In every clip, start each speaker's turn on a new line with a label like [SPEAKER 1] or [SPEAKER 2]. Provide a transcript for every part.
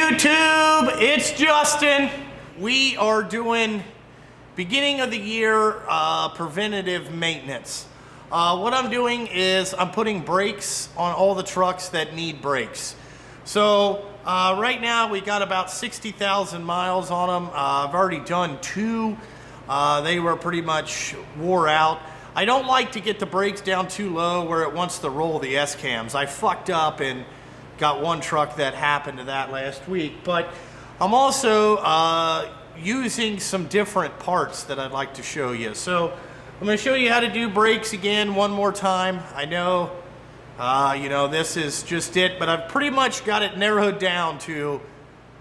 [SPEAKER 1] YouTube, it's Justin. We are doing beginning of the year preventative maintenance. What I'm doing is I'm putting brakes on all the trucks that need brakes. So right now we got about 60,000 miles on them. I've already done two. They were pretty much wore out. I don't like to get the brakes down too low where it wants to roll the S-cams. I fucked up and got one truck that happened to that last week. But I'm also using some different parts that I'd like to show you. So I'm going to show you how to do brakes again one more time. I know, you know, this is just it, but I've pretty much got it narrowed down to,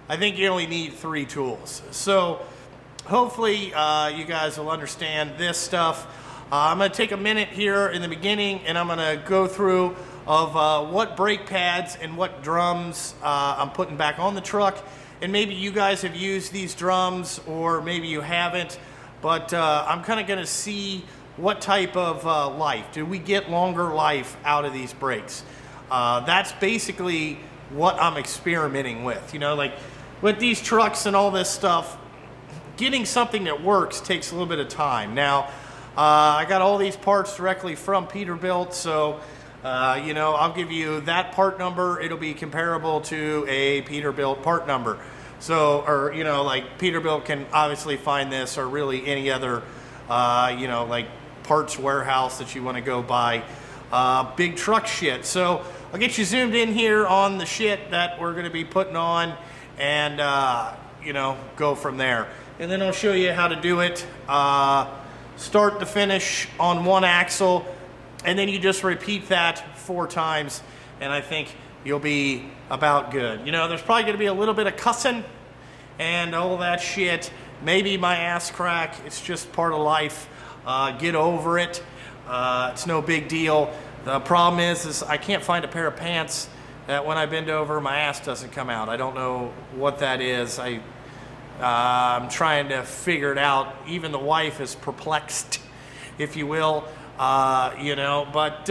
[SPEAKER 1] I think you only need 3 tools. So hopefully you guys will understand this stuff. I'm going to take a minute here in the beginning and I'm going to go through of what brake pads and what drums I'm putting back on the truck. And maybe you guys have used these drums or maybe you haven't, but I'm kind of going to see what type of life. Do we get longer life out of these brakes? That's basically what I'm experimenting with. You know, like with these trucks and all this stuff, getting something that works takes a little bit of time. Now, I got all these parts directly from Peterbilt, so you know, I'll give you that part number. It'll be comparable to a Peterbilt part number. So, or you know, like Peterbilt can obviously find this, or really any other, you know, like parts warehouse that you want to go buy big truck shit. So I'll get you zoomed in here on the shit that we're going to be putting on, and you know, go from there. And then I'll show you how to do it. Start to finish on one axle, and then you just repeat that 4 times, and I think you'll be about good. You know, there's probably going to be a little bit of cussing and all that shit. Maybe my ass crack. It's just part of life. Get over it. It's no big deal. The problem is I can't find a pair of pants that when I bend over, my ass doesn't come out. I don't know what that is. I'm trying to figure it out. Even the wife is perplexed, if you will, you know, but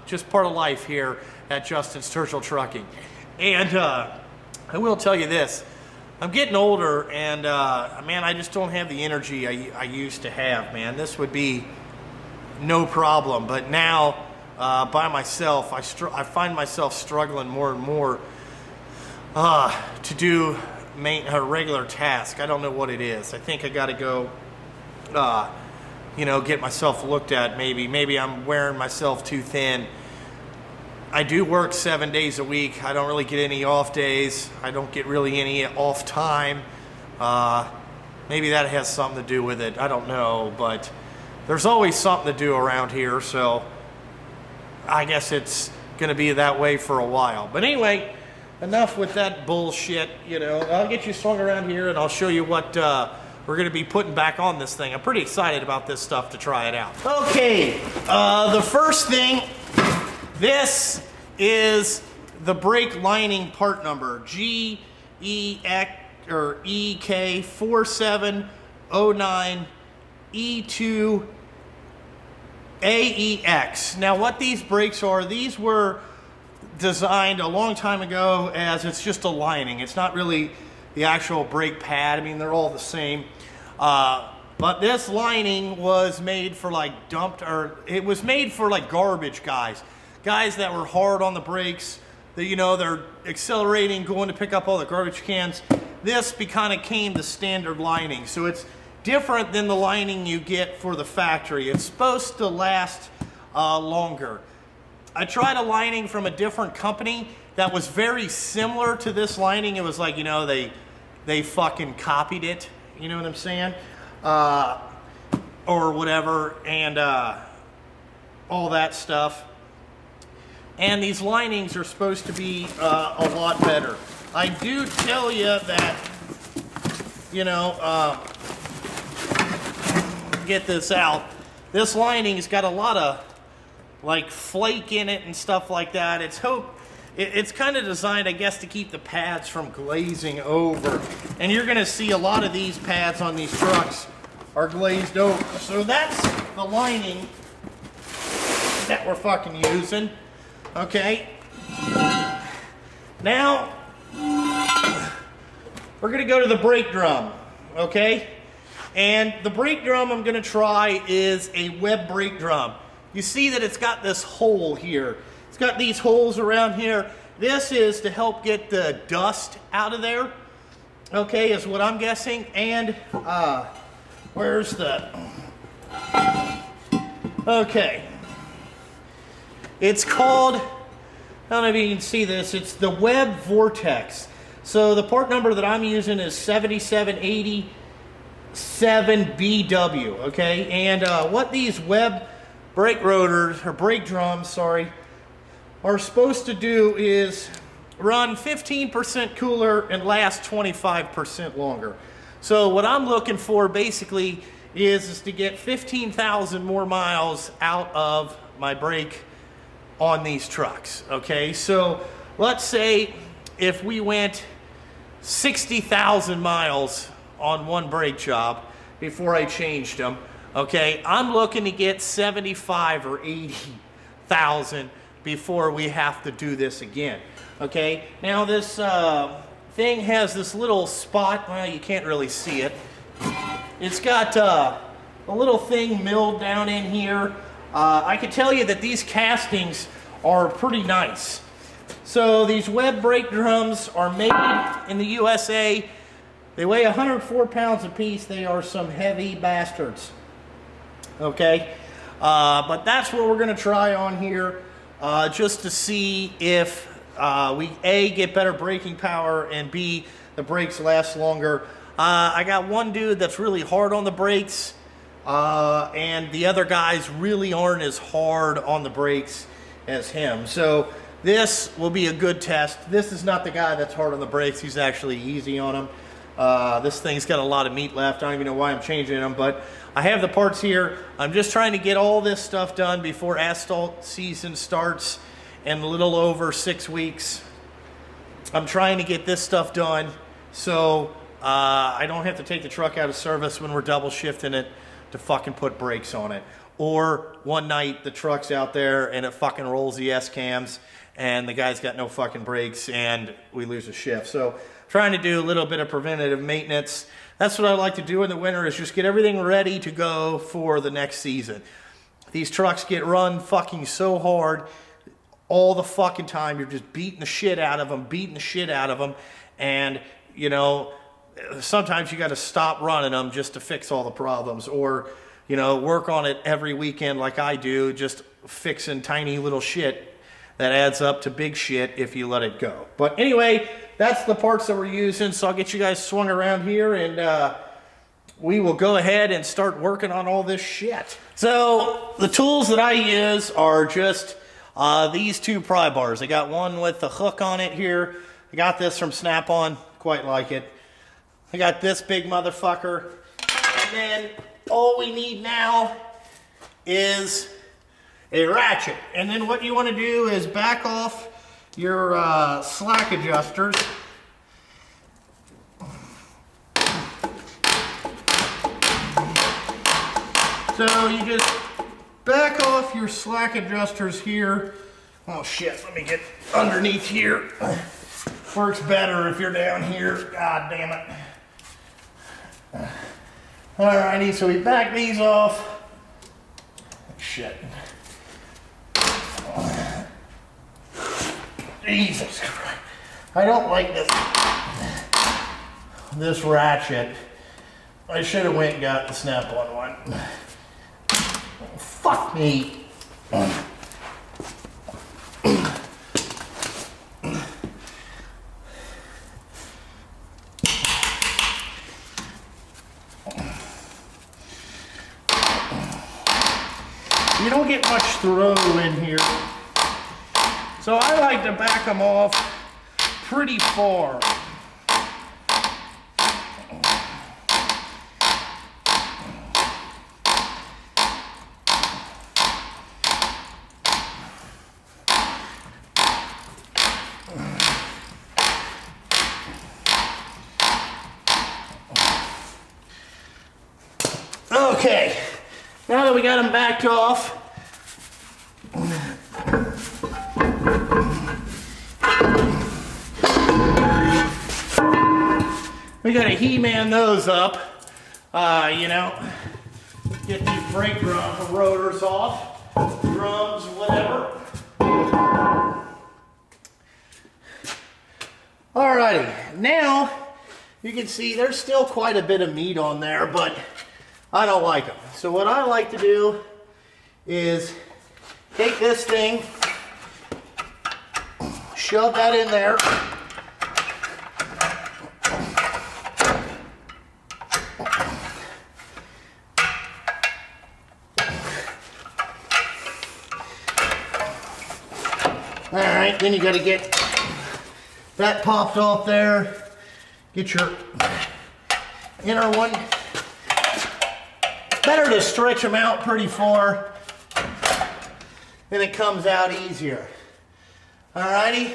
[SPEAKER 1] just part of life here at Justin's Churchill Trucking. And I will tell you this, I'm getting older, and man, I just don't have the energy I used to have, man. This would be no problem, but now by myself, I find myself struggling more and more to do a regular task. I don't know what it is. I think I got to go, you know, get myself looked at. Maybe I'm wearing myself too thin. I do work 7 days a week. I don't really get any off days. I don't get really any off time. Maybe that has something to do with it. I don't know, but there's always something to do around here, so I guess it's going to be that way for a while. But anyway, enough with that bullshit. You know, I'll get you swung around here and I'll show you what we're going to be putting back on this thing. I'm pretty excited about this stuff to try it out. Okay, the first thing, this is the brake lining part number, EK4709E2AEX. Now what these brakes are, these were designed a long time ago as it's just a lining. It's not really the actual brake pad. I mean, they're all the same. But this lining was made for like it was made for like garbage guys that were hard on the brakes, that, you know, they're accelerating, going to pick up all the garbage cans. This kind of came the standard lining. So it's different than the lining you get for the factory. It's supposed to last longer. I tried a lining from a different company that was very similar to this lining. It was like, you know, they fucking copied it, you know what I'm saying? Or whatever, and all that stuff. And these linings are supposed to be a lot better. I do tell you that, you know, get this out. This lining's got a lot of like flake in it and stuff like that. It's kind of designed, I guess, to keep the pads from glazing over. And you're going to see a lot of these pads on these trucks are glazed over. So that's the lining that we're fucking using. Okay. Now, we're gonna go to the brake drum, okay? And the brake drum I'm gonna try is a WEBB brake drum. You see that it's got this hole here. It's got these holes around here. This is to help get the dust out of there, okay, is what I'm guessing. And where's the, okay. It's called, I don't know if you can see this, it's the WEBB Vortex. So the part number that I'm using is 7787BW, okay? And what these WEBB brake rotors, or brake drums, sorry, are supposed to do is run 15% cooler and last 25% longer. So what I'm looking for basically is to get 15,000 more miles out of my brake on these trucks, okay? So let's say if we went 60,000 miles on one brake job before I changed them, okay, I'm looking to get 75 or 80,000 before we have to do this again, okay? Now this thing has this little spot, well, you can't really see it. It's got a little thing milled down in here. I can tell you that these castings are pretty nice. So these WEBB brake drums are made in the USA. They weigh 104 pounds apiece. They are some heavy bastards, okay? But that's what we're gonna try on here, just to see if we A, get better braking power, and B, the brakes last longer. I got one dude that's really hard on the brakes, and the other guys really aren't as hard on the brakes as him. So this will be a good test. This is not the guy that's hard on the brakes. He's actually easy on them. This thing's got a lot of meat left. I don't even know why I'm changing them, but I have the parts here. I'm just trying to get all this stuff done before asphalt season starts in a little over 6 weeks. I'm trying to get this stuff done so I don't have to take the truck out of service when we're double shifting it to fucking put brakes on it. Or one night the truck's out there and it fucking rolls the S-cams and the guy's got no fucking brakes and we lose a shift. So trying to do a little bit of preventative maintenance. That's what I like to do in the winter, is just get everything ready to go for the next season. These trucks get run fucking so hard all the fucking time. You're just beating the shit out of them, and you know, sometimes you got to stop running them just to fix all the problems, or you know, work on it every weekend like I do, just fixing tiny little shit that adds up to big shit if you let it go. But anyway, that's the parts that we're using, so I'll get you guys swung around here and we will go ahead and start working on all this shit. So the tools that I use are just these two pry bars. I got one with the hook on it here. I got this from Snap-on, quite like it. I got this big motherfucker. And then all we need now is a ratchet. And then what you want to do is back off your slack adjusters. So you just back off your slack adjusters here. Oh shit, let me get underneath here. Works better if you're down here. God damn it. Alrighty, so we back these off. Shit. Jesus Christ. I don't like this ratchet. I should have went and got the Snap-on one. Fuck me. You don't get much throw in here. So I like to back them off pretty far. Okay, now that we got them backed off, we gotta He-Man those up. You know, get these brake drum rotors off, drums, whatever. Alrighty, now you can see there's still quite a bit of meat on there, but I don't like them. So what I like to do is take this thing, shove that in there. All right, then you got to get that popped off there. Get your inner one. Better to stretch them out pretty far, then it comes out easier. Alrighty,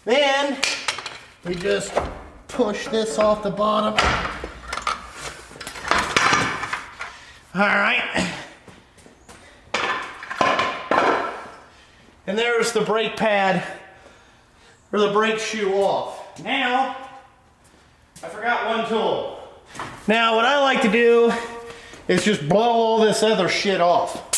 [SPEAKER 1] then we just push this off the bottom. Alright, and there's the brake pad, or the brake shoe off. Now, I forgot one tool. Now what I like to do is just blow all this other shit off.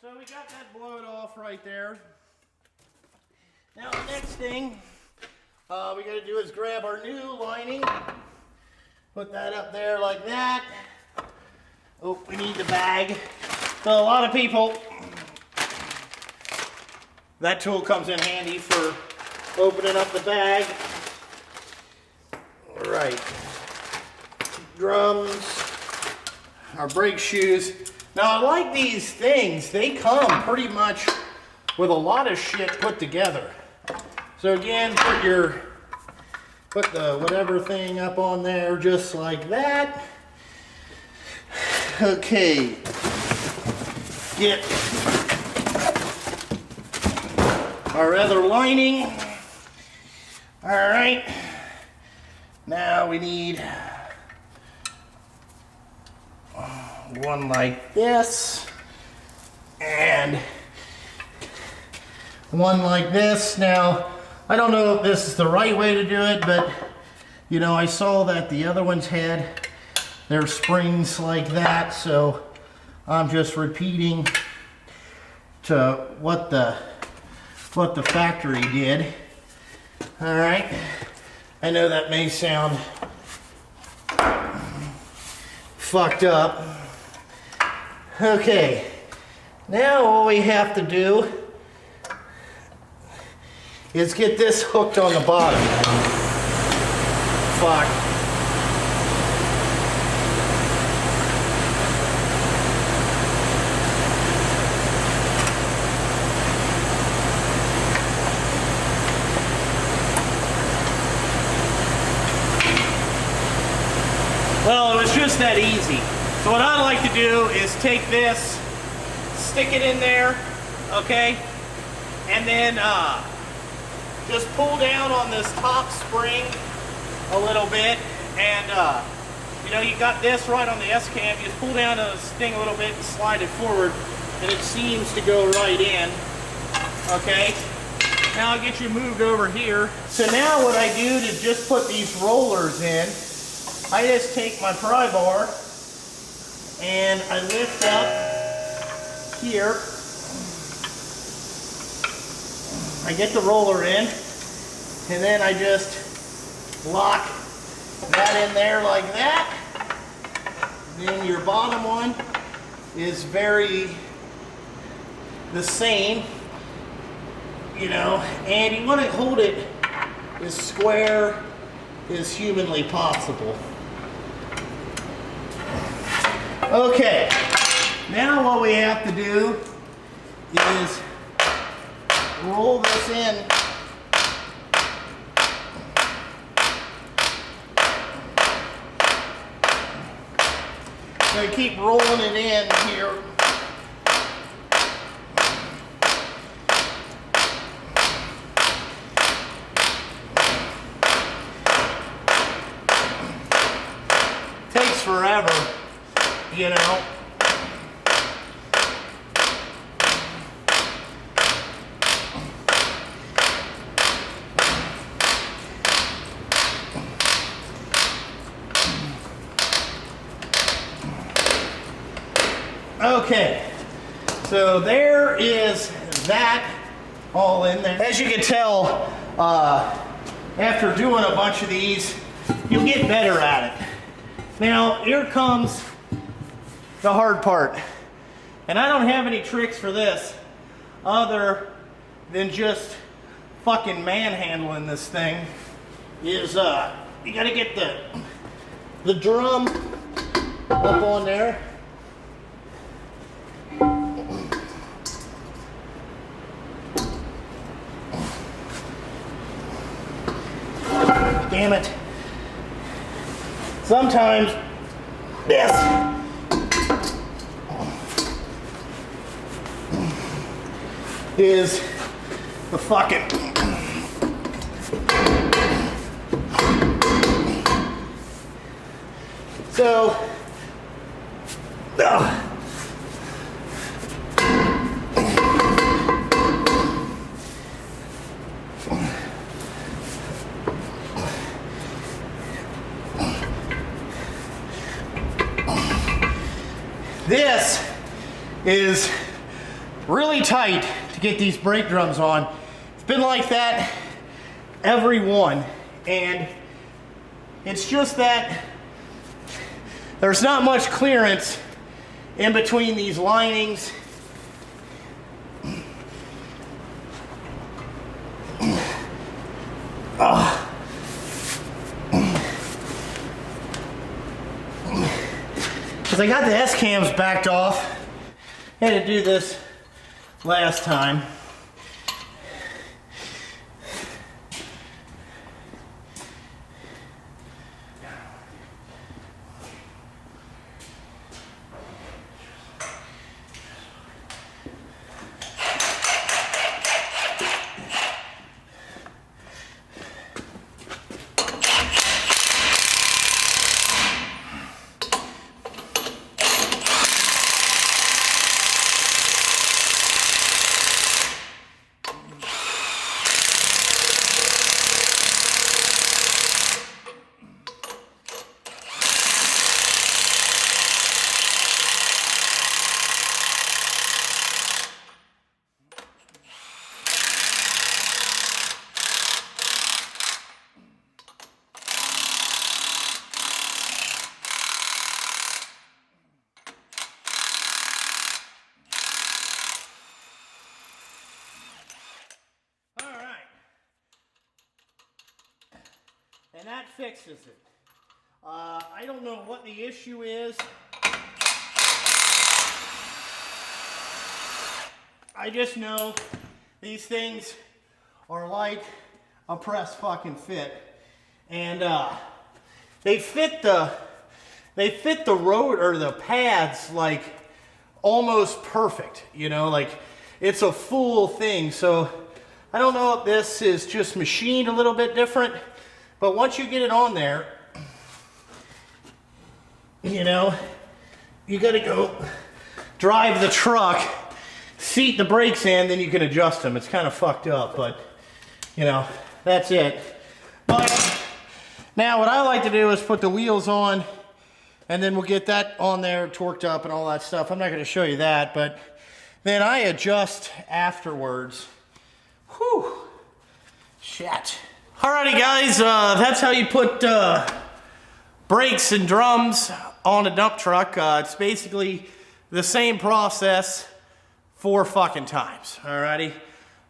[SPEAKER 1] So we got that blown off right there. Now the next thing we got to do is grab our new lining, put that up there like that. Oh, we need the bag. So a lot of people, that tool comes in handy for opening up the bag. All right, drums, our brake shoes. Now I like these things, they come pretty much with a lot of shit put together. So again, put the whatever thing up on there just like that. Okay, get our other lining. All right, now we need one like this and one like this. Now I don't know if this is the right way to do it, but you know, I saw that the other ones had their springs like that, so I'm just repeating to what the factory did. All right, I know that may sound fucked up. Okay, now all we have to do is get this hooked on the bottom. Fuck. Well, it was just that easy. So what I like to do is take this, stick it in there, okay? And then just pull down on this top spring a little bit. And you know, you got this right on the S-cam. You just pull down on this thing a little bit and slide it forward, and it seems to go right in, okay? Now I'll get you moved over here. So now what I do to just put these rollers in, I just take my pry bar and I lift up here. I get the roller in, and then I just lock that in there like that. Then your bottom one is very the same, you know, and you want to hold it as square as humanly possible. Okay, now what we have to do is roll this in. So keep rolling it in here. Takes forever, you know. Okay, so there is that all in there. As you can tell, after doing a bunch of these, you'll get better at it. Now, here comes the hard part. And I don't have any tricks for this other than just fucking manhandling this thing. Is you gotta get the drum up on there. Damn it. Sometimes this is the fucking so this is really tight to get these brake drums on. It's been like that every one, and it's just that there's not much clearance in between these linings. Because I got the S-cams backed off. I had to do this last time. And that fixes it. I don't know what the issue is. I just know these things are like a press fucking fit. And they fit the road or the pads like almost perfect, you know, like it's a full thing. So I don't know if this is just machined a little bit different. But once you get it on there, you know, you gotta go drive the truck, seat the brakes in, then you can adjust them. It's kind of fucked up, but, you know, that's it. But now what I like to do is put the wheels on, and then we'll get that on there, torqued up and all that stuff. I'm not gonna show you that, but then I adjust afterwards. Whew, shit. Alrighty guys, that's how you put brakes and drums on a dump truck. It's basically the same process 4 fucking times, alrighty?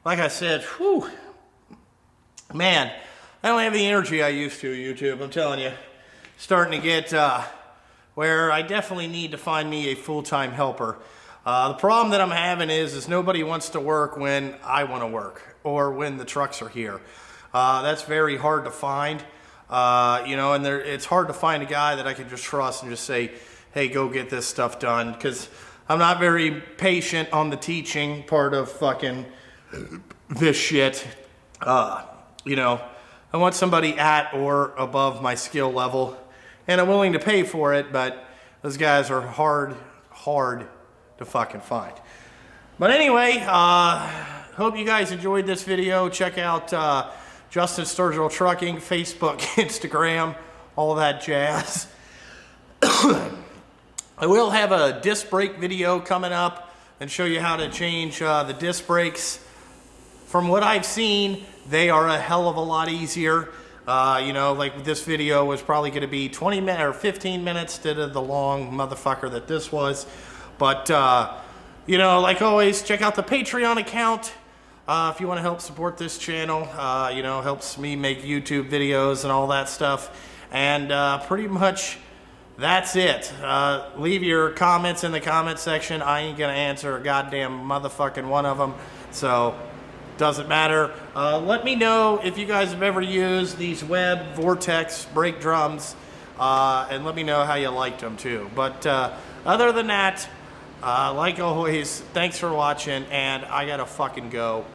[SPEAKER 1] Like I said, whew, man, I don't have the energy I used to, YouTube, I'm telling you. Starting to get where I definitely need to find me a full-time helper. The problem that I'm having is nobody wants to work when I want to work or when the trucks are here. That's very hard to find, you know, and it's hard to find a guy that I can just trust and just say, hey, go get this stuff done, because I'm not very patient on the teaching part of fucking this shit. You know, I want somebody at or above my skill level, and I'm willing to pay for it, but those guys are hard to fucking find. But anyway, hope you guys enjoyed this video. Check out Justin Sturgill Trucking, Facebook, Instagram, all that jazz. I will have a disc brake video coming up and show you how to change the disc brakes. From what I've seen, they are a hell of a lot easier. You know, like this video was probably going to be 20 minutes or 15 minutes instead of the long motherfucker that this was. But, you know, like always, check out the Patreon account if you want to help support this channel. You know, helps me make YouTube videos and all that stuff. And pretty much that's it. Leave your comments in the comment section. I ain't going to answer a goddamn motherfucking one of them. So, doesn't matter. Let me know if you guys have ever used these WEBB Vortex brake drums. And let me know how you liked them too. But other than that, like always, thanks for watching, and I gotta fucking go.